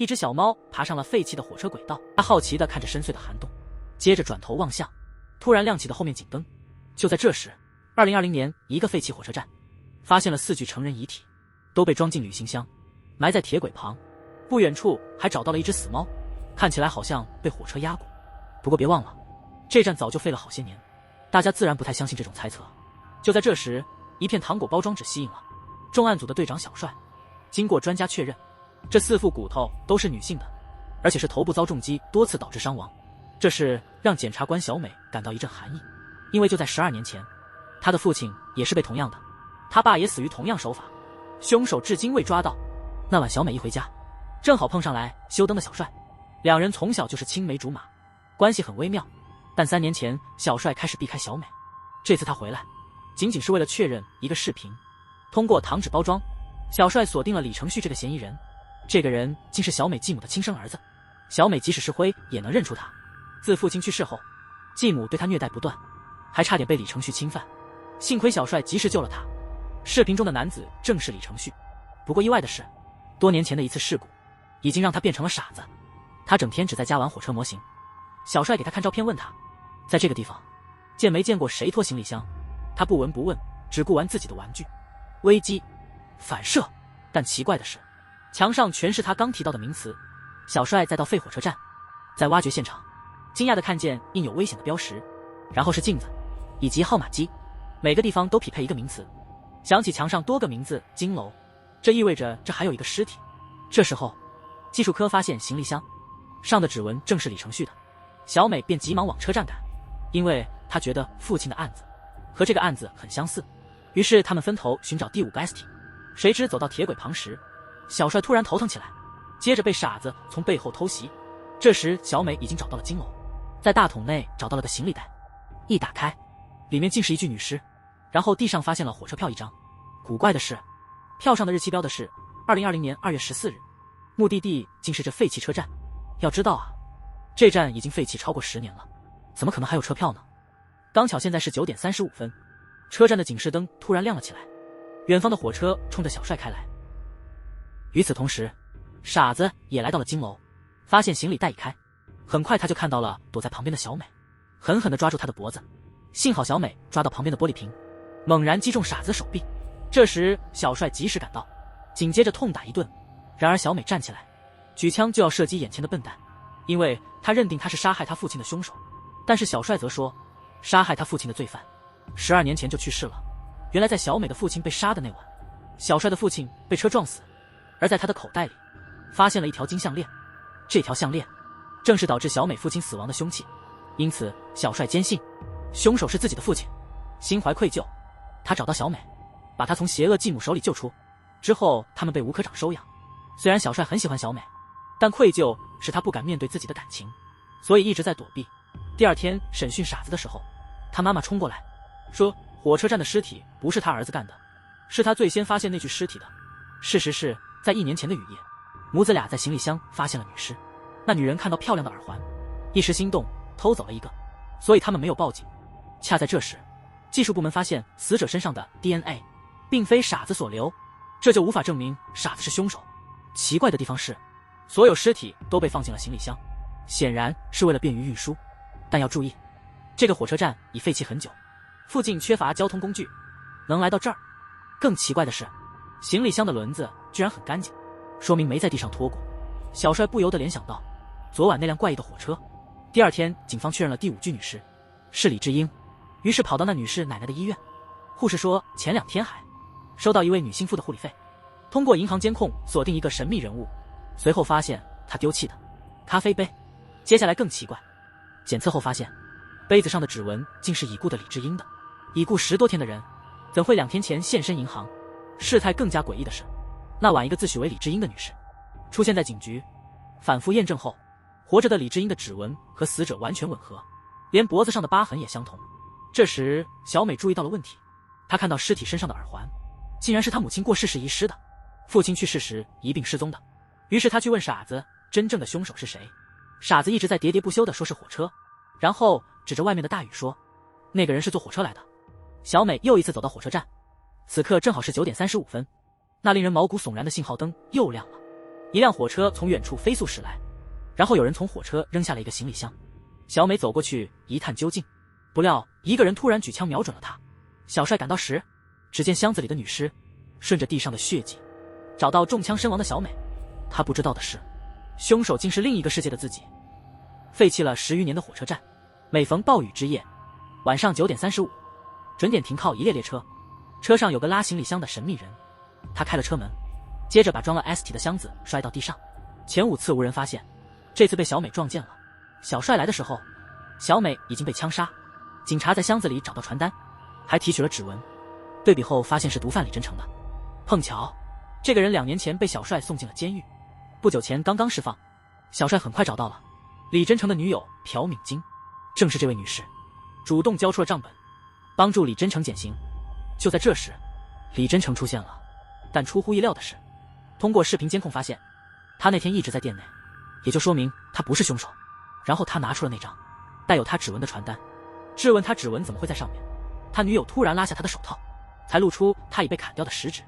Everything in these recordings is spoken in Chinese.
一只小猫爬上了废弃的火车轨道，它好奇地看着深邃的涵洞，接着转头望向突然亮起的后面警灯。就在这时，2020年一个废弃火车站发现了4具成人遗体，都被装进旅行箱，埋在铁轨旁。不远处还找到了一只死猫，看起来好像被火车压过。不过别忘了，这站早就废了好些年，大家自然不太相信这种猜测。就在这时，一片糖果包装纸吸引了重案组的队长小帅。经过专家确认，这4副骨头都是女性的，而且是头部遭重击多次导致伤亡。这事让检察官小美感到一阵寒意，因为就在12年前，她的父亲也是被同样的，他爸也死于同样手法，凶手至今未抓到。那晚小美一回家，正好碰上来修灯的小帅，两人从小就是青梅竹马，关系很微妙。但3年前小帅开始避开小美，这次他回来仅仅是为了确认一个视频。通过糖纸包装，小帅锁定了李承旭这个嫌疑人。这个人竟是小美继母的亲生儿子，小美即使是灰也能认出他。自父亲去世后，继母对他虐待不断，还差点被李承旭侵犯，幸亏小帅及时救了他。视频中的男子正是李承旭。不过意外的是，多年前的一次事故已经让他变成了傻子。他整天只在家玩火车模型。小帅给他看照片，问他在这个地方见没见过谁拖行李箱，他不闻不问，只顾玩自己的玩具。危机反射。但奇怪的是，墙上全是他刚提到的名词。小帅再到废火车站，在挖掘现场惊讶地看见印有危险的标识，然后是镜子以及号码机，每个地方都匹配一个名词。想起墙上多个名字金楼，这意味着这还有一个尸体。这时候技术科发现行李箱上的指纹正是李承旭的，小美便急忙往车站赶，因为她觉得父亲的案子和这个案子很相似。于是他们分头寻找第5个 ST。 谁知走到铁轨旁时，小帅突然头疼起来，接着被傻子从背后偷袭。这时小美已经找到了金楼，在大桶内找到了个行李袋，一打开里面竟是一具女尸。然后地上发现了火车票一张，古怪的是票上的日期标的是2020年2月14日，目的地竟是这废弃车站。要知道啊，这站已经废弃超过10年了，怎么可能还有车票呢？刚巧现在是9点35分，车站的警示灯突然亮了起来，远方的火车冲着小帅开来。与此同时，傻子也来到了金楼，发现行李袋已开，很快他就看到了躲在旁边的小美，狠狠地抓住她的脖子。幸好小美抓到旁边的玻璃瓶，猛然击中傻子的手臂。这时小帅及时赶到，紧接着痛打一顿。然而小美站起来，举枪就要射击眼前的笨蛋，因为他认定他是杀害他父亲的凶手。但是小帅则说，杀害他父亲的罪犯12年前就去世了。原来在小美的父亲被杀的那晚，小帅的父亲被车撞死，而在他的口袋里发现了一条金项链，这条项链正是导致小美父亲死亡的凶器。因此小帅坚信凶手是自己的父亲，心怀愧疚，他找到小美，把她从邪恶继母手里救出。之后他们被吴科长收养。虽然小帅很喜欢小美，但愧疚使他不敢面对自己的感情，所以一直在躲避。第二天审讯傻子的时候，他妈妈冲过来说，火车站的尸体不是他儿子干的，是他最先发现那具尸体的。事实是在1年前的雨夜，母子俩在行李箱发现了女尸。那女人看到漂亮的耳环，一时心动偷走了一个，所以他们没有报警。恰在这时，技术部门发现死者身上的 DNA 并非傻子所留，这就无法证明傻子是凶手。奇怪的地方是，所有尸体都被放进了行李箱，显然是为了便于运输。但要注意，这个火车站已废弃很久，附近缺乏交通工具，能来到这儿。更奇怪的是，行李箱的轮子居然很干净，说明没在地上拖过。小帅不由得联想到昨晚那辆怪异的火车。第二天警方确认了第5具女尸是李智英，于是跑到那女士奶奶的医院。护士说前2天还收到一位女心腹的护理费。通过银行监控锁定一个神秘人物，随后发现他丢弃的咖啡杯。接下来更奇怪，检测后发现杯子上的指纹竟是已故的李智英的。已故10多天的人怎会2天前现身银行？事态更加诡异的是，那晚一个自诩为李智英的女士出现在警局，反复验证后，活着的李智英的指纹和死者完全吻合，连脖子上的疤痕也相同。这时小美注意到了问题，她看到尸体身上的耳环竟然是她母亲过世时遗失的，父亲去世时一并失踪的。于是她去问傻子真正的凶手是谁。傻子一直在喋喋不休地说是火车，然后指着外面的大雨说那个人是坐火车来的。小美又一次走到火车站，此刻正好是9点35分，那令人毛骨悚然的信号灯又亮了。一辆火车从远处飞速驶来，然后有人从火车扔下了一个行李箱。小美走过去一探究竟，不料一个人突然举枪瞄准了她。小帅赶到时，只见箱子里的女尸顺着地上的血迹找到中枪身亡的小美。他不知道的是，凶手竟是另一个世界的自己。废弃了10余年的火车站，每逢暴雨之夜，晚上9点35，准点停靠一列列车，车上有个拉行李箱的神秘人。他开了车门，接着把装了 ST 的箱子摔到地上。前5次无人发现，这次被小美撞见了。小帅来的时候，小美已经被枪杀。警察在箱子里找到传单，还提取了指纹，对比后发现是毒贩李真诚的。碰巧，这个人2年前被小帅送进了监狱，不久前刚刚释放。小帅很快找到了李真诚的女友朴敏晶，正是这位女士主动交出了账本，帮助李真诚减刑。就在这时，李真诚出现了，但出乎意料的是，通过视频监控发现，他那天一直在店内，也就说明他不是凶手。然后他拿出了那张带有他指纹的传单，质问他指纹怎么会在上面。他女友突然拉下他的手套，才露出他已被砍掉的食指。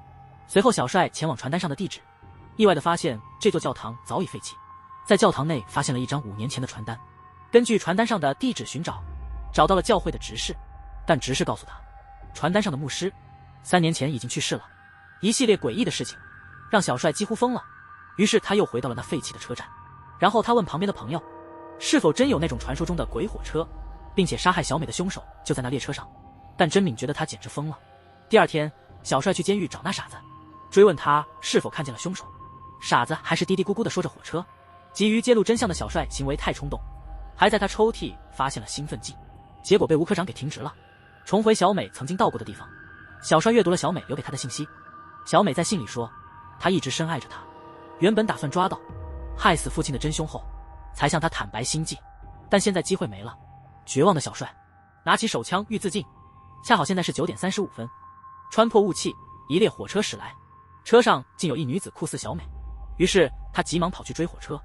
随后小帅前往传单上的地址，意外地发现这座教堂早已废弃。在教堂内发现了一张5年前的传单，根据传单上的地址寻找，找到了教会的执事，但执事告诉他，传单上的牧师3年前已经去世了。一系列诡异的事情让小帅几乎疯了，于是他又回到了那废弃的车站。然后他问旁边的朋友，是否真有那种传说中的鬼火车，并且杀害小美的凶手就在那列车上。但真敏觉得他简直疯了。第二天，小帅去监狱找那傻子，追问他是否看见了凶手。傻子还是嘀嘀咕咕地说着火车。急于揭露真相的小帅行为太冲动，还在他抽屉发现了兴奋剂，结果被吴科长给停职了。重回小美曾经到过的地方，小帅阅读了小美留给他的信息。小美在信里说，他一直深爱着他，原本打算抓到害死父亲的真凶后才向他坦白心迹，但现在机会没了。绝望的小帅拿起手枪欲自尽，恰好现在是9点35分，穿破雾气，一列火车驶来，车上竟有一女子酷似小美。于是他急忙跑去追火车，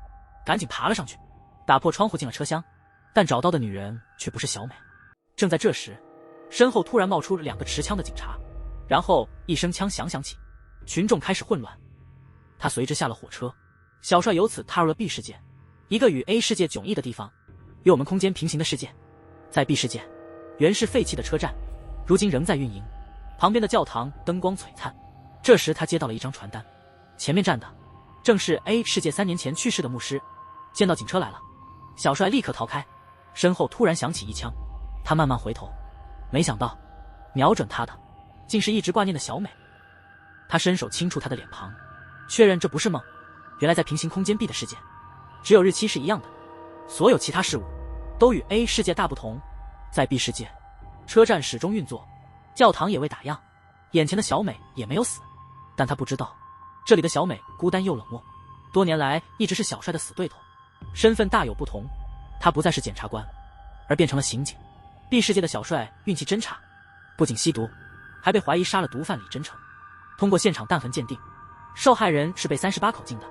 赶紧爬了上去，打破窗户进了车厢，但找到的女人却不是小美。正在这时，身后突然冒出2个持枪的警察，然后一声枪响响起，群众开始混乱。他随之下了火车，小帅由此踏入了 B 世界，一个与 A 世界迥异的地方，与我们空间平行的世界。在 B 世界，原是废弃的车站，如今仍在运营，旁边的教堂灯光璀璨。这时他接到了一张传单，前面站的正是 A 世界3年前去世的牧师。见到警车来了，小帅立刻逃开，身后突然响起一枪。他慢慢回头，没想到瞄准他的竟是一直挂念的小美。他伸手轻触她的脸庞，确认这不是梦。原来在平行空间 B 的世界，只有日期是一样的，所有其他事物都与 A 世界大不同。在 B 世界，车站始终运作，教堂也未打烊，眼前的小美也没有死。但他不知道，这里的小美孤单又冷漠，多年来一直是小帅的死对头，身份大有不同。他不再是检察官，而变成了刑警。B 世界的小帅运气真差，不仅吸毒，还被怀疑杀了毒贩李真诚。通过现场弹痕鉴定，受害人是被38口径的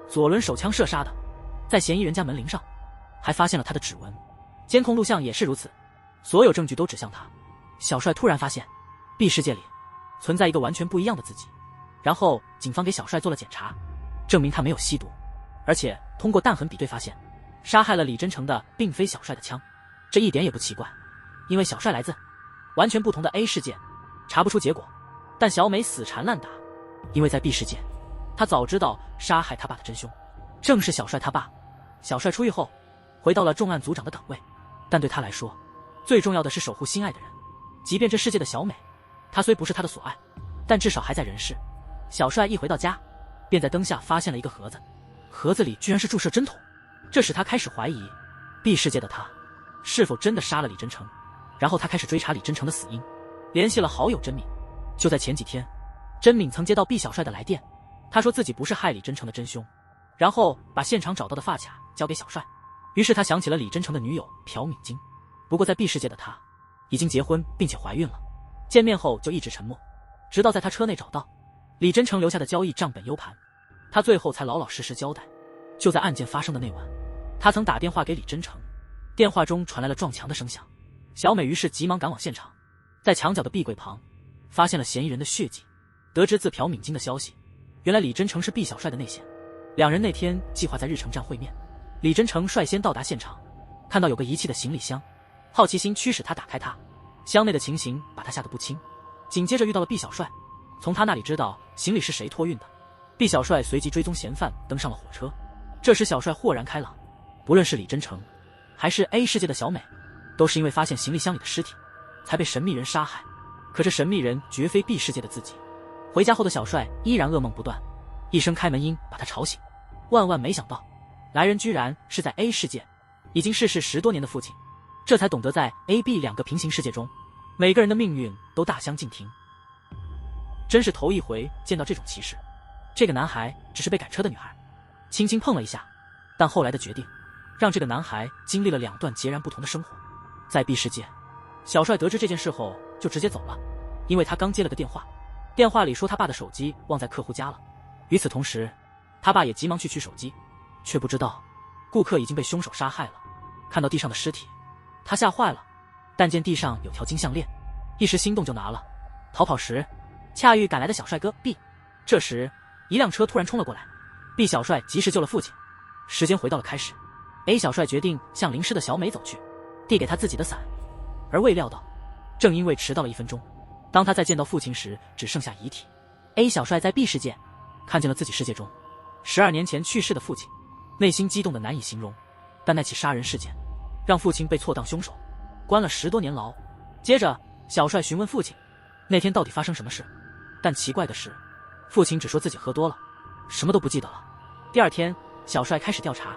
左轮手枪射杀的。在嫌疑人家门铃上还发现了他的指纹，监控录像也是如此，所有证据都指向他。小帅突然发现 B 世界里存在一个完全不一样的自己。然后警方给小帅做了检查，证明他没有吸毒，而且通过弹痕比对发现，杀害了李真诚的并非小帅的枪。这一点也不奇怪，因为小帅来自完全不同的 A 世界，查不出结果。但小美死缠烂打，因为在 B 世界，她早知道杀害他爸的真凶正是小帅他爸。小帅出狱后回到了重案组长的岗位，但对他来说，最重要的是守护心爱的人。即便这世界的小美，他虽不是他的所爱，但至少还在人世。小帅一回到家，便在灯下发现了一个盒子，盒子里居然是注射针筒。这使他开始怀疑 B 世界的他是否真的杀了李真诚。然后他开始追查李真诚的死因，联系了好友真敏。就在前几天，真敏曾接到 B 小帅的来电，他说自己不是害李真诚的真凶，然后把现场找到的发卡交给小帅。于是他想起了李真诚的女友朴敏晶，不过在 B 世界的他已经结婚并且怀孕了。见面后就一直沉默，直到在他车内找到李真诚留下的交易账本 U 盘，他最后才老老实实交代。就在案件发生的那晚，他曾打电话给李真诚，电话中传来了撞墙的声响。小美于是急忙赶往现场，在墙角的壁柜旁发现了嫌疑人的血迹。得知自朴敏晶的消息，原来李真诚是 B 小帅的内线。两人那天计划在日城站会面。李真诚率先到达现场，看到有个遗弃的行李箱，好奇心驱使他打开它，箱内的情形把他吓得不轻。紧接着遇到了毕小帅，从他那里知道行李是谁托运的。毕小帅随即追踪嫌犯登上了火车。这时小帅豁然开朗，不论是李真诚还是 A 世界的小美，都是因为发现行李箱里的尸体才被神秘人杀害。可这神秘人绝非 B 世界的自己。回家后的小帅依然噩梦不断，一声开门音把他吵醒。万万没想到，来人居然是在 A 世界已经逝世10多年的父亲。这才懂得在 A、B 两个平行世界中，每个人的命运都大相径庭。真是头一回见到这种歧视。这个男孩只是被赶车的女孩轻轻碰了一下，但后来的决定让这个男孩经历了2段截然不同的生活。在 B 世界，小帅得知这件事后就直接走了，因为他刚接了个电话，电话里说他爸的手机忘在客户家了。与此同时，他爸也急忙去取手机，却不知道顾客已经被凶手杀害了。看到地上的尸体，他吓坏了，但见地上有条金项链，一时心动就拿了。逃跑时恰遇赶来的小帅哥 B。 这时一辆车突然冲了过来， B 小帅及时救了父亲。时间回到了开始， A 小帅决定向淋湿的小美走去，递给他自己的伞。而未料到，正因为迟到了1分钟，当他再见到父亲时只剩下遗体。 A 小帅在 B 世界看见了自己世界中12年前去世的父亲，内心激动的难以形容。但那起杀人事件让父亲被错当凶手，关了10多年牢。接着小帅询问父亲那天到底发生什么事，但奇怪的是，父亲只说自己喝多了，什么都不记得了。第2天，小帅开始调查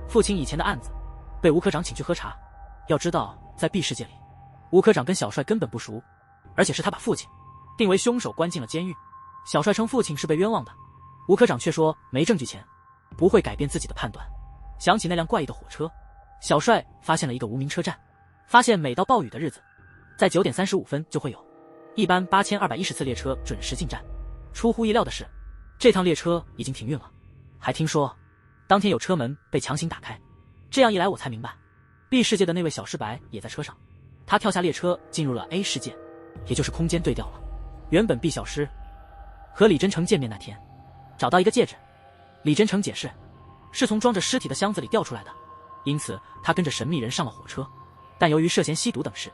父亲以前的案子，被吴科长请去喝茶。要知道，在 B 世界里，吴科长跟小帅根本不熟，而且是他把父亲定为凶手关进了监狱。小帅称父亲是被冤枉的，吴科长却说没证据前不会改变自己的判断。想起那辆怪异的火车，小帅发现了一个无名车站，发现每到暴雨的日子，在9点35分就会有一班8210次列车准时进站。出乎意料的是，这趟列车已经停运了，还听说当天有车门被强行打开。这样一来我才明白， B 世界的那位小尸白也在车上。他跳下列车进入了 A 世界，也就是空间对调了。原本 B 小尸和李真诚见面那天找到一个戒指，李真诚解释是从装着尸体的箱子里掉出来的，因此他跟着神秘人上了火车。但由于涉嫌吸毒等事，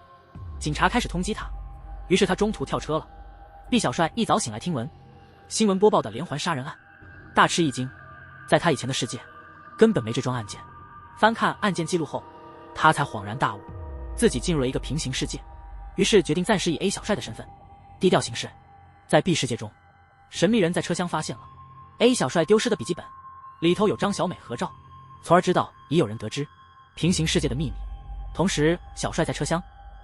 警察开始通缉他，于是他中途跳车了。 B 小帅一早醒来听闻新闻播报的连环杀人案，大吃一惊。在他以前的世界根本没这桩案件，翻看案件记录后，他才恍然大悟，自己进入了一个平行世界。于是决定暂时以 A 小帅的身份低调行事。在 B 世界中，神秘人在车厢发现了 A 小帅丢失的笔记本，里头有张小美合照，从而知道已有人得知平行世界的秘密。同时小帅在车厢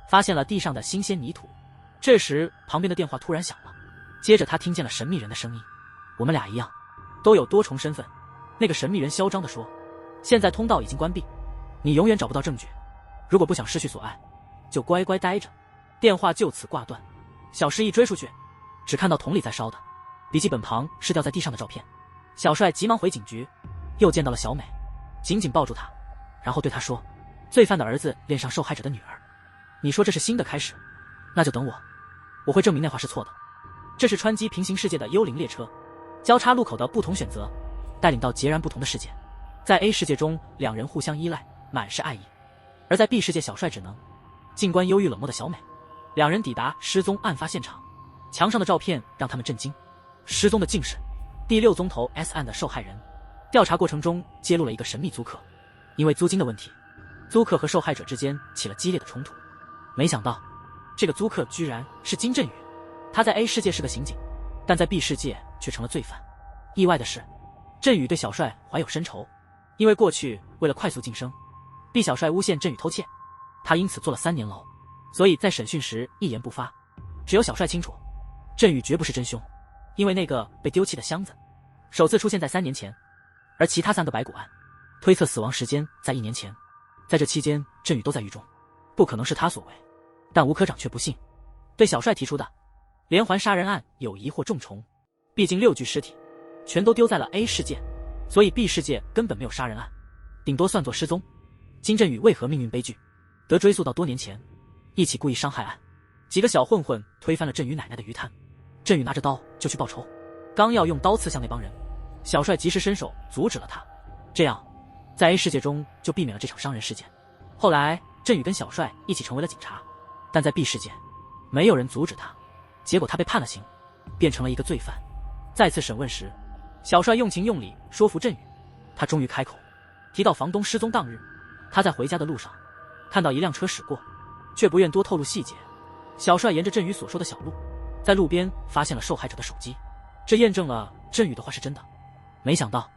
发现了地上的新鲜泥土。这时旁边的电话突然响了，接着他听见了神秘人的声音：我们俩一样都有多重身份。那个神秘人嚣张地说，现在通道已经关闭，你永远找不到证据，如果不想失去所爱，就乖乖待着。电话就此挂断。小诗一追出去，只看到桶里在烧的，笔记本旁是掉在地上的照片。小帅急忙回警局，又见到了小美，紧紧抱住她，然后对她说，罪犯的儿子恋上受害者的女儿，你说这是新的开始，那就等我会证明那话是错的。这是穿机平行世界的幽灵列车，交叉路口的不同选择带领到截然不同的世界。在 A 世界中，两人互相依赖，满是爱意；而在 B 世界，小帅只能静观忧郁冷漠的小美。两人抵达失踪案发现场，墙上的照片让他们震惊。失踪的竟是第6宗头 S 案的受害人。调查过程中揭露了一个神秘租客，因为租金的问题，租客和受害者之间起了激烈的冲突。没想到这个租客居然是金振宇，他在 A 世界是个刑警，但在 B 世界却成了罪犯。意外的是，振宇对小帅怀有深仇，因为过去为了快速晋升， B 小帅诬陷振宇偷窃，他因此坐了3年牢，所以在审讯时一言不发。只有小帅清楚，振宇绝不是真凶，因为那个被丢弃的箱子首次出现在3年前，而其他3个白骨案推测死亡时间在1年前。在这期间，振宇都在狱中，不可能是他所为。但吴科长却不信，对小帅提出的连环杀人案有疑惑重重。毕竟6具尸体全都丢在了 A 世界，所以 B 世界根本没有杀人案，顶多算作失踪。金振宇为何命运悲剧，得追溯到多年前一起故意伤害案。几个小混混推翻了振宇奶奶的鱼摊，振宇拿着刀就去报仇，刚要用刀刺向那帮人，小帅及时伸手阻止了他，这样在 A 世界中就避免了这场伤人事件。后来振宇跟小帅一起成为了警察，但在 B 世界没有人阻止他，结果他被判了刑，变成了一个罪犯。再次审问时，小帅用情用理说服振宇，他终于开口提到房东失踪当日，他在回家的路上看到一辆车驶过，却不愿多透露细节。小帅沿着振宇所说的小路，在路边发现了受害者的手机，这验证了振宇的话是真的。没想到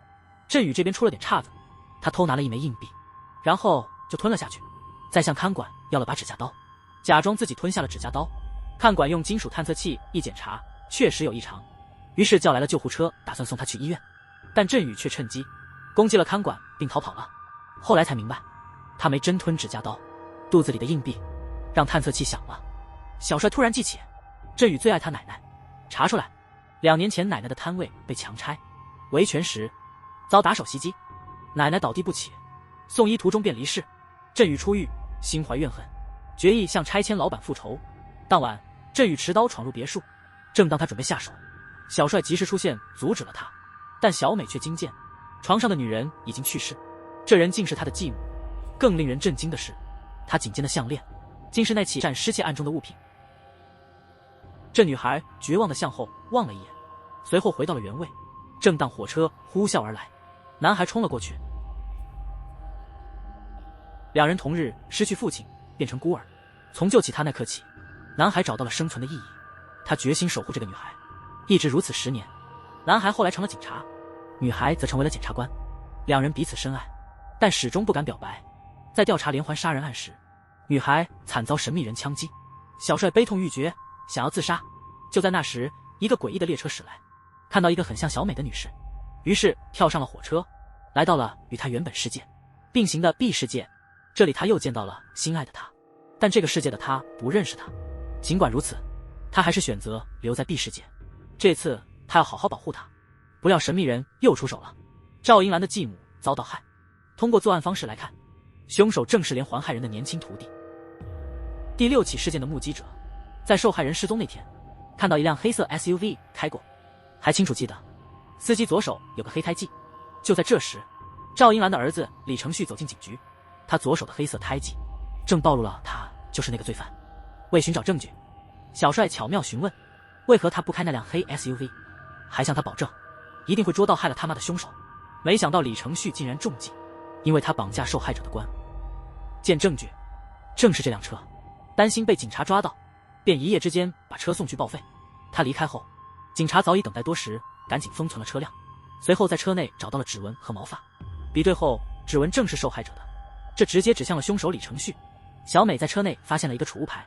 振宇这边出了点岔子，他偷拿了一枚硬币，然后就吞了下去，再向看管要了把指甲刀，假装自己吞下了指甲刀。看管用金属探测器一检查，确实有异常，于是叫来了救护车，打算送他去医院。但振宇却趁机攻击了看管并逃跑了。后来才明白，他没真吞指甲刀，肚子里的硬币让探测器响了。小帅突然记起振宇最爱他奶奶，查出来2年前奶奶的摊位被强拆，维权时遭打手袭击，奶奶倒地不起，送医途中便离世。振宇出狱，心怀怨恨，决意向拆迁老板复仇。当晚，振宇持刀闯入别墅，正当他准备下手，小帅及时出现阻止了他，但小美却惊见床上的女人已经去世，这人竟是他的继母。更令人震惊的是，他颈间的项链竟是那起占失窃案中的物品。这女孩绝望地向后望了一眼，随后回到了原位。正当火车呼啸而来，男孩冲了过去。两人同日失去父亲，变成孤儿。从救起他那刻起，男孩找到了生存的意义，他决心守护这个女孩，一直如此10年。男孩后来成了警察，女孩则成为了检察官，两人彼此深爱，但始终不敢表白。在调查连环杀人案时，女孩惨遭神秘人枪击，小帅悲痛欲绝，想要自杀。就在那时，一个诡异的列车驶来，看到一个很像小美的女士，于是跳上了火车，来到了与她原本世界并行的 B 世界。这里他又见到了心爱的她，但这个世界的他不认识她。尽管如此，他还是选择留在 B 世界。这次他要好好保护她。不料神秘人又出手了，赵英兰的继母遭到害。通过作案方式来看，凶手正是连环害人的年轻徒弟。第6起事件的目击者在受害人失踪那天看到一辆黑色 SUV 开过，还清楚记得司机左手有个黑胎记。就在这时，赵英兰的儿子李承旭走进警局，他左手的黑色胎记正暴露了他就是那个罪犯。为寻找证据，小帅巧妙询问为何他不开那辆黑 SUV， 还向他保证一定会捉到害了他妈的凶手。没想到李承旭竟然中计，因为他绑架受害者的关键证据正是这辆车。担心被警察抓到，便一夜之间把车送去报废。他离开后，警察早已等待多时，赶紧封存了车辆。随后在车内找到了指纹和毛发，比对后指纹正是受害者的，这直接指向了凶手李承旭。小美在车内发现了一个储物牌，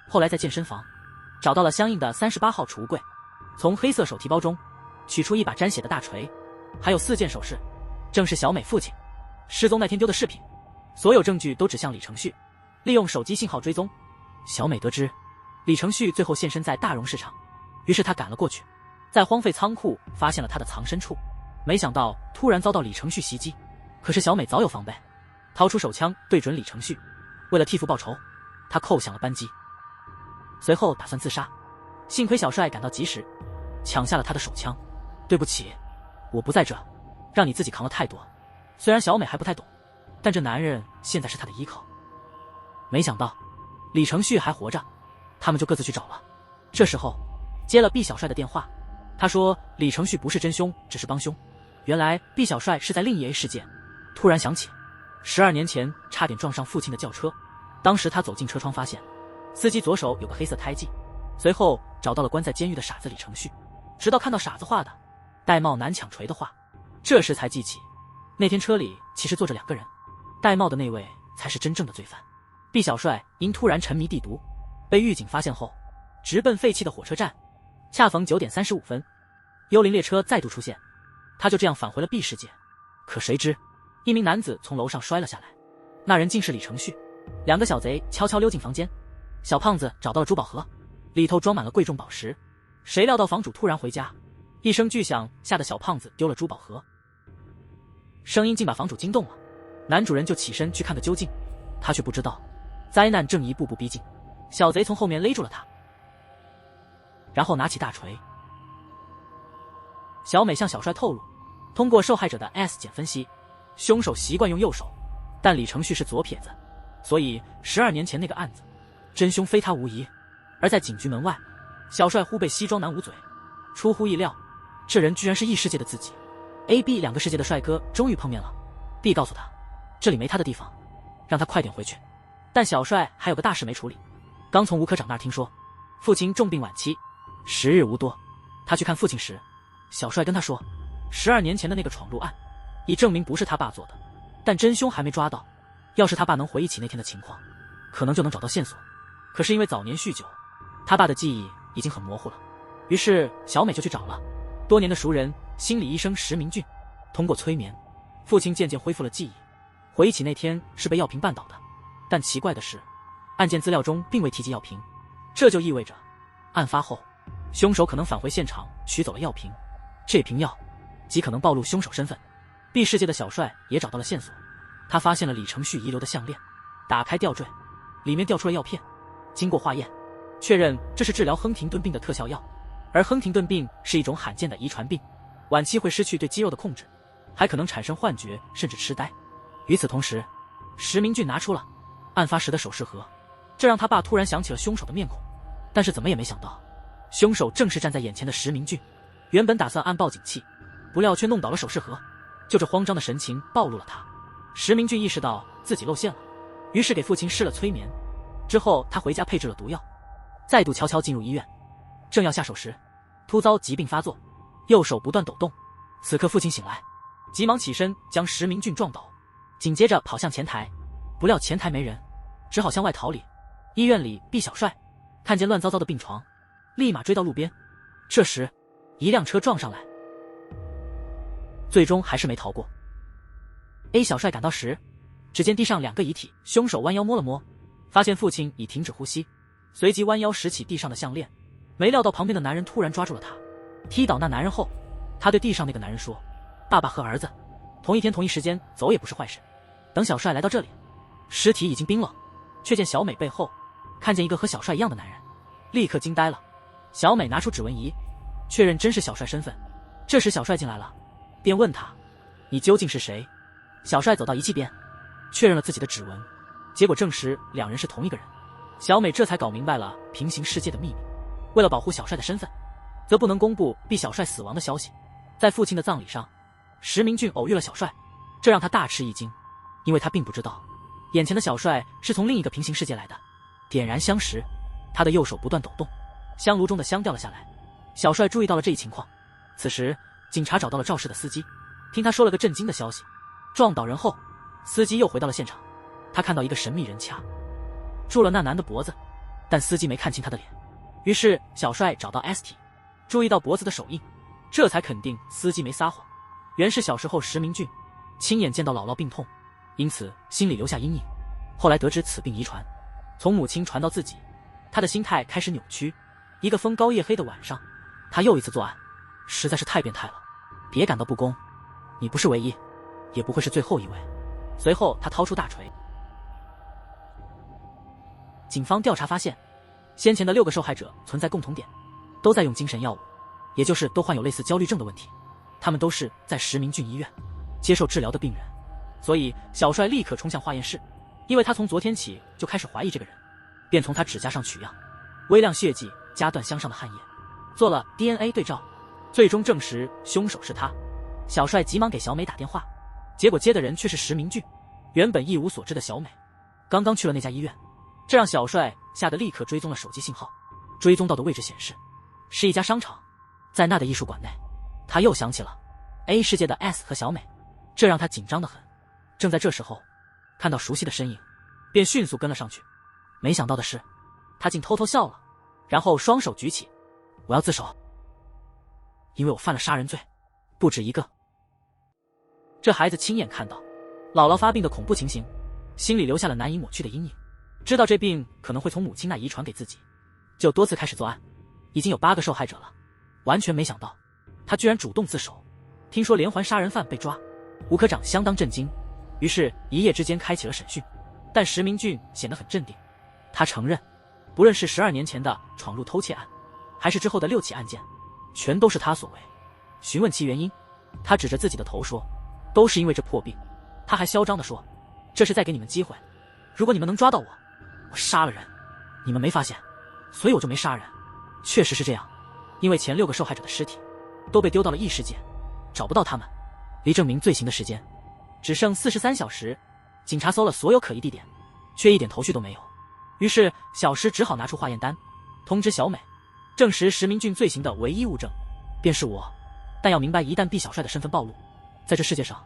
后来在健身房找到了相应的38号储物柜，从黑色手提包中取出一把沾血的大锤，还有4件首饰，正是小美父亲失踪那天丢的饰品。所有证据都指向李承旭。利用手机信号追踪，小美得知李承旭最后现身在大荣市场，于是他赶了过去，在荒废仓库发现了他的藏身处。没想到突然遭到李承旭袭击，可是小美早有防备，掏出手枪对准李承旭。为了替父报仇，他扣响了扳机，随后打算自杀。幸亏小帅赶到及时，抢下了他的手枪。对不起，我不在这，让你自己扛了太多。虽然小美还不太懂，但这男人现在是她的依靠。没想到李承旭还活着，他们就各自去找了。这时候接了毕小帅的电话，他说李承旭不是真凶，只是帮凶。原来毕小帅是在另一 A 世界。突然想起12年前差点撞上父亲的轿车，当时他走进车窗发现司机左手有个黑色胎记，随后找到了关在监狱的傻子李承旭，直到看到傻子画的戴帽难抢锤的画，这时才记起那天车里其实坐着2个人，戴帽的那位才是真正的罪犯。毕小帅因突然沉迷地毒，被狱警发现后直奔废弃的火车站。恰逢9点35分，幽灵列车再度出现，他就这样返回了 B 世界。可谁知一名男子从楼上摔了下来，那人竟是李承旭。2个小贼悄悄溜进房间，小胖子找到了珠宝盒，里头装满了贵重宝石。谁料到房主突然回家，一声巨响吓得小胖子丢了珠宝盒，声音竟把房主惊动了。男主人就起身去看个究竟，他却不知道灾难正一步步逼近。小贼从后面勒住了他，然后拿起大锤。小美向小帅透露，通过受害者的 S 检分析，凶手习惯用右手，但李承旭是左撇子，所以12年前那个案子，真凶非他无疑。而在警局门外，小帅忽被西装男捂嘴，出乎意料，这人居然是异世界的自己。A、B 两个世界的帅哥终于碰面了。B 告诉他，这里没他的地方，让他快点回去。但小帅还有个大事没处理，刚从吴科长那儿听说，父亲重病晚期，时日无多。他去看父亲时，小帅跟他说，12年前的那个闯入案，已证明不是他爸做的，但真凶还没抓到。要是他爸能回忆起那天的情况，可能就能找到线索。可是因为早年酗酒，他爸的记忆已经很模糊了。于是小美就去找了多年的熟人心理医生石明俊。通过催眠，父亲渐渐恢复了记忆，回忆起那天是被药瓶绊倒的。但奇怪的是，案件资料中并未提及药瓶，这就意味着案发后凶手可能返回现场取走了药瓶，这瓶药极可能暴露凶手身份。B 世界的小帅也找到了线索，他发现了李承旭遗留的项链，打开吊坠，里面掉出了药片。经过化验，确认这是治疗亨廷顿病的特效药，而亨廷顿病是一种罕见的遗传病，晚期会失去对肌肉的控制，还可能产生幻觉甚至痴呆。与此同时，石明俊拿出了案发时的首饰盒，这让他爸突然想起了凶手的面孔，但是怎么也没想到，凶手正是站在眼前的石明俊。原本打算按报警器，不料却弄倒了首饰盒，就这慌张的神情暴露了他。石明俊意识到自己露馅了，于是给父亲施了催眠。之后他回家配置了毒药，再度悄悄进入医院。正要下手时，突遭疾病发作，右手不断抖动。此刻父亲醒来，急忙起身将石明俊撞倒，紧接着跑向前台，不料前台没人，只好向外逃离。医院里毕小帅看见乱糟糟的病床，立马追到路边。这时一辆车撞上来，最终还是没逃过。A 小帅赶到时，只见地上2个遗体，凶手弯腰摸了摸，发现父亲已停止呼吸，随即弯腰拾起地上的项链。没料到旁边的男人突然抓住了他，踢倒那男人后，他对地上那个男人说，爸爸和儿子同一天同一时间走也不是坏事。等小帅来到这里，尸体已经冰冷，却见小美背后看见一个和小帅一样的男人，立刻惊呆了。小美拿出指纹仪，确认真是小帅身份。这时小帅进来了，便问他，你究竟是谁？小帅走到仪器边，确认了自己的指纹，结果证实2人是同一个人。小美这才搞明白了平行世界的秘密，为了保护小帅的身份，则不能公布逼小帅死亡的消息。在父亲的葬礼上，石明俊偶遇了小帅，这让他大吃一惊，因为他并不知道眼前的小帅是从另一个平行世界来的。点燃香时，他的右手不断抖动，香炉中的香掉了下来。小帅注意到了这一情况，此时警察找到了肇事的司机，听他说了个震惊的消息，撞倒人后，司机又回到了现场，他看到一个神秘人掐住了那男的脖子，但司机没看清他的脸。于是小帅找到 S 体，注意到脖子的手印，这才肯定司机没撒谎，原是小时候石明俊亲眼见到姥姥病痛，因此心里留下阴影。后来得知此病遗传，从母亲传到自己，他的心态开始扭曲。一个风高夜黑的晚上，他又一次作案，实在是太变态了，别感到不公，你不是唯一，也不会是最后一位。随后他掏出大锤。警方调查发现，先前的6个受害者存在共同点，都在用精神药物，也就是都患有类似焦虑症的问题。他们都是在石明俊医院接受治疗的病人。所以小帅立刻冲向化验室，因为他从昨天起就开始怀疑这个人，便从他指甲上取样，微量血迹加断香上的汗液，做了 DNA 对照，最终证实凶手是他。小帅急忙给小美打电话，结果接的人却是石明俊。原本一无所知的小美刚刚去了那家医院，这让小帅吓得立刻追踪了手机信号，追踪到的位置显示是一家商场，在那的艺术馆内。他又想起了 A 世界的 S 和小美，这让他紧张得很。正在这时候，看到熟悉的身影，便迅速跟了上去。没想到的是，他竟偷偷笑了，然后双手举起，我要自首，因为我犯了杀人罪，不止一个。这孩子亲眼看到姥姥发病的恐怖情形，心里留下了难以抹去的阴影，知道这病可能会从母亲那遗传给自己，就多次开始作案，已经有8个受害者了。完全没想到他居然主动自首。听说连环杀人犯被抓，吴科长相当震惊，于是一夜之间开启了审讯。但石明俊显得很镇定，他承认不论是12年前的闯入偷窃案，还是之后的6起案件，全都是他所为。询问其原因，他指着自己的头说：“都是因为这破病。”他还嚣张地说：“这是在给你们机会，如果你们能抓到我，我杀了人，你们没发现，所以我就没杀人。”确实是这样，因为前6个受害者的尸体都被丢到了异世界，找不到他们，离证明罪行的时间只剩43小时。警察搜了所有可疑地点，却一点头绪都没有。于是小石只好拿出化验单，通知小美，证实石明俊罪行的唯一物证便是我。但要明白，一旦毕小帅的身份暴露，在这世界上，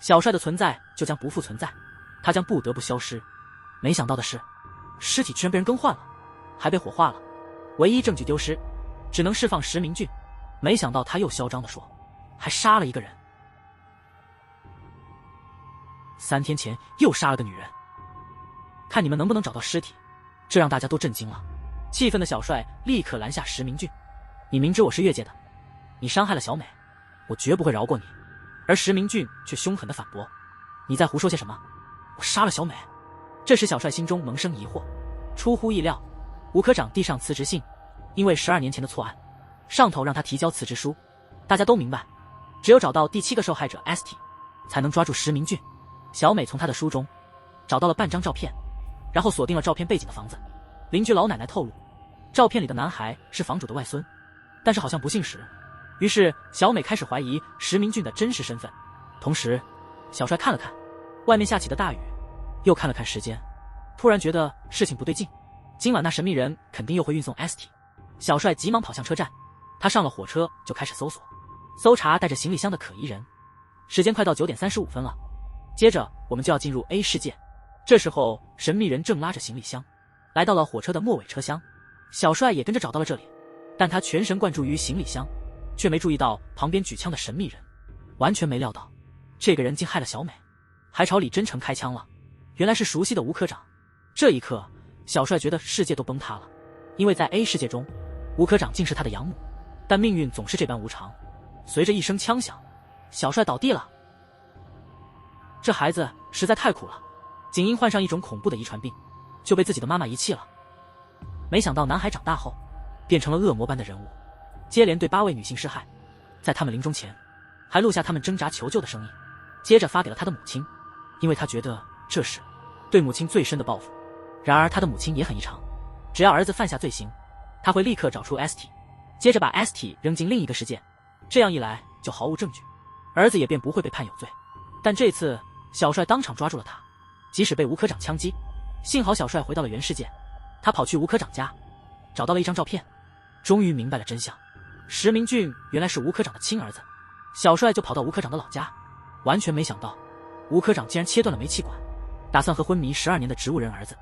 小帅的存在就将不复存在，他将不得不消失。没想到的是，尸体居然被人更换了，还被火化了。唯一证据丢失，只能释放石明俊。没想到他又嚣张地说，还杀了一个人。3天前又杀了个女人，看你们能不能找到尸体。这让大家都震惊了。气愤的小帅立刻拦下石明俊：“你明知我是越界的，你伤害了小美，我绝不会饶过你。”而石明俊却凶狠地反驳：“你在胡说些什么？我杀了小美？”这时小帅心中萌生疑惑。出乎意料，吴科长递上辞职信，因为12年前的错案，上头让他提交辞职书。大家都明白，只有找到第7个受害者 ST， 才能抓住石明俊。小美从他的书中找到了半张照片，然后锁定了照片背景的房子。邻居老奶奶透露，照片里的男孩是房主的外孙，但是好像不姓石。于是小美开始怀疑石明俊的真实身份。同时小帅看了看外面下起的大雨，又看了看时间，突然觉得事情不对劲，今晚那神秘人肯定又会运送 ST。 小帅急忙跑向车站，他上了火车就开始搜索，搜查带着行李箱的可疑人。时间快到9点35分了，接着我们就要进入 A 世界。这时候神秘人正拉着行李箱来到了火车的末尾车厢，小帅也跟着找到了这里，但他全神贯注于行李箱，却没注意到旁边举枪的神秘人，完全没料到这个人竟害了小美，还朝李真诚开枪了。原来是熟悉的吴科长。这一刻小帅觉得世界都崩塌了，因为在 A 世界中，吴科长竟是他的养母。但命运总是这般无常，随着一声枪响，小帅倒地了。这孩子实在太苦了，仅因患上一种恐怖的遗传病，就被自己的妈妈遗弃了。没想到男孩长大后变成了恶魔般的人物，接连对8位女性施害，在他们临终前还录下他们挣扎求救的声音，接着发给了他的母亲，因为他觉得这是对母亲最深的报复。然而他的母亲也很异常，只要儿子犯下罪行，他会立刻找出 ST， 接着把 ST 扔进另一个世界，这样一来就毫无证据，儿子也便不会被判有罪。但这次小帅当场抓住了他，即使被吴科长枪击，幸好小帅回到了原世界。他跑去吴科长家，找到了一张照片，终于明白了真相，石明俊原来是吴科长的亲儿子。小帅就跑到吴科长的老家，完全没想到吴科长竟然切断了煤气管，打算和昏迷12年的植物人儿子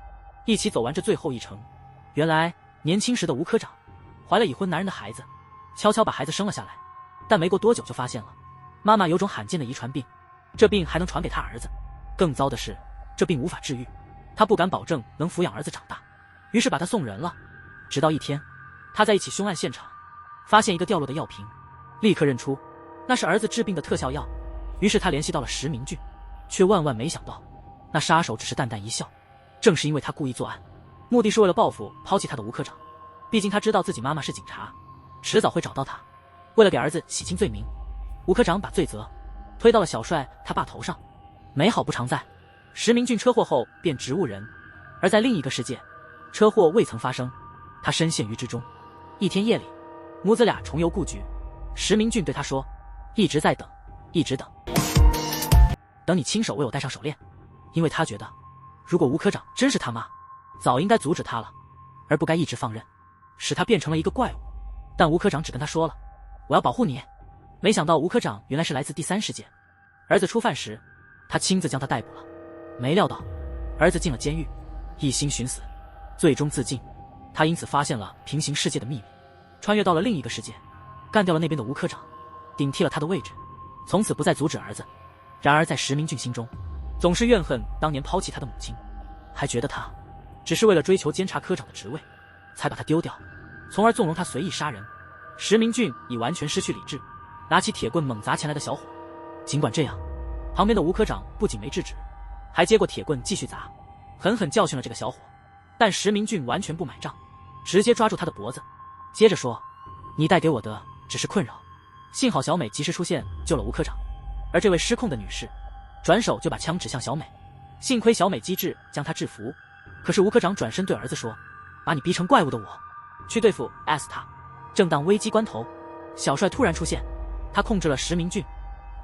一起走完这最后一程。原来年轻时的吴科长怀了已婚男人的孩子，悄悄把孩子生了下来，但没过多久就发现了妈妈有种罕见的遗传病，这病还能传给他儿子。更糟的是，这病无法治愈，他不敢保证能抚养儿子长大，于是把他送人了。直到一天，他在一起凶案现场发现一个掉落的药瓶，立刻认出那是儿子治病的特效药。于是他联系到了石明俊，却万万没想到那杀手只是淡淡一笑。正是因为他故意作案，目的是为了报复抛弃他的吴科长，毕竟他知道自己妈妈是警察，迟早会找到他。为了给儿子洗清罪名，吴科长把罪责推到了小帅他爸头上。美好不常在，石明俊车祸后变植物人，而在另一个世界，车祸未曾发生，他深陷于之中。一天夜里，母子俩重游故居，石明俊对他说：“一直在等，一直等，等你亲手为我戴上手链。”因为他觉得如果吴科长真是他妈，早应该阻止他了，而不该一直放任，使他变成了一个怪物。但吴科长只跟他说了：“我要保护你。”没想到吴科长原来是来自第3世界，儿子初犯时他亲自将他逮捕了，没料到儿子进了监狱，一心寻死，最终自尽。他因此发现了平行世界的秘密，穿越到了另一个世界，干掉了那边的吴科长，顶替了他的位置，从此不再阻止儿子。然而在石明俊心中，总是怨恨当年抛弃他的母亲，还觉得他只是为了追求监察科长的职位才把他丢掉，从而纵容他随意杀人。石明俊已完全失去理智，拿起铁棍猛砸前来的小伙。尽管这样，旁边的吴科长不仅没制止，还接过铁棍继续砸，狠狠教训了这个小伙。但石明俊完全不买账，直接抓住他的脖子，接着说：“你带给我的只是困扰，幸好小美及时出现救了吴科长，而这位失控的女士转手就把枪指向小美，幸亏小美机智将她制服。可是吴科长转身对儿子说：“把你逼成怪物的我去对付 S 他。”正当危机关头，小帅突然出现，他控制了石明俊，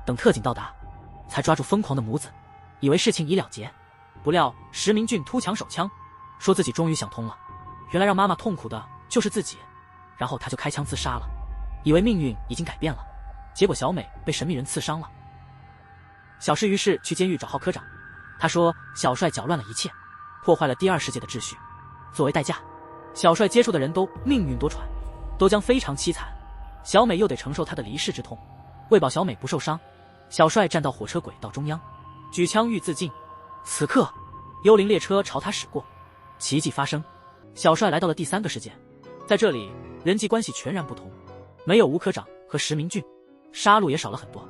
等特警到达，才抓住疯狂的母子，以为事情已了结。不料石明俊突抢手枪，说自己终于想通了，原来让妈妈痛苦的就是自己，然后他就开枪自杀了，以为命运已经改变了，结果小美被神秘人刺伤了。小石于是去监狱找浩科长，他说小帅搅乱了一切，破坏了第二世界的秩序，作为代价，小帅接触的人都命运多舛，都将非常凄惨，小美又得承受他的离世之痛。为保小美不受伤，小帅站到火车轨道中央，举枪欲自尽。此刻幽灵列车朝他驶过，奇迹发生，小帅来到了第3个世界，在这里人际关系全然不同，没有吴科长和石明俊，杀戮也少了很多。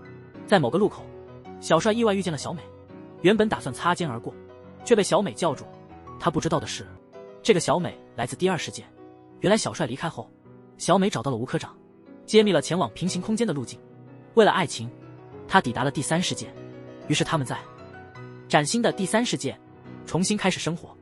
在某个路口，小帅意外遇见了小美，原本打算擦肩而过，却被小美叫住。他不知道的是，这个小美来自第二世界。原来小帅离开后，小美找到了吴科长，揭秘了前往平行空间的路径。为了爱情，他抵达了第3世界，于是他们在崭新的第3世界重新开始生活。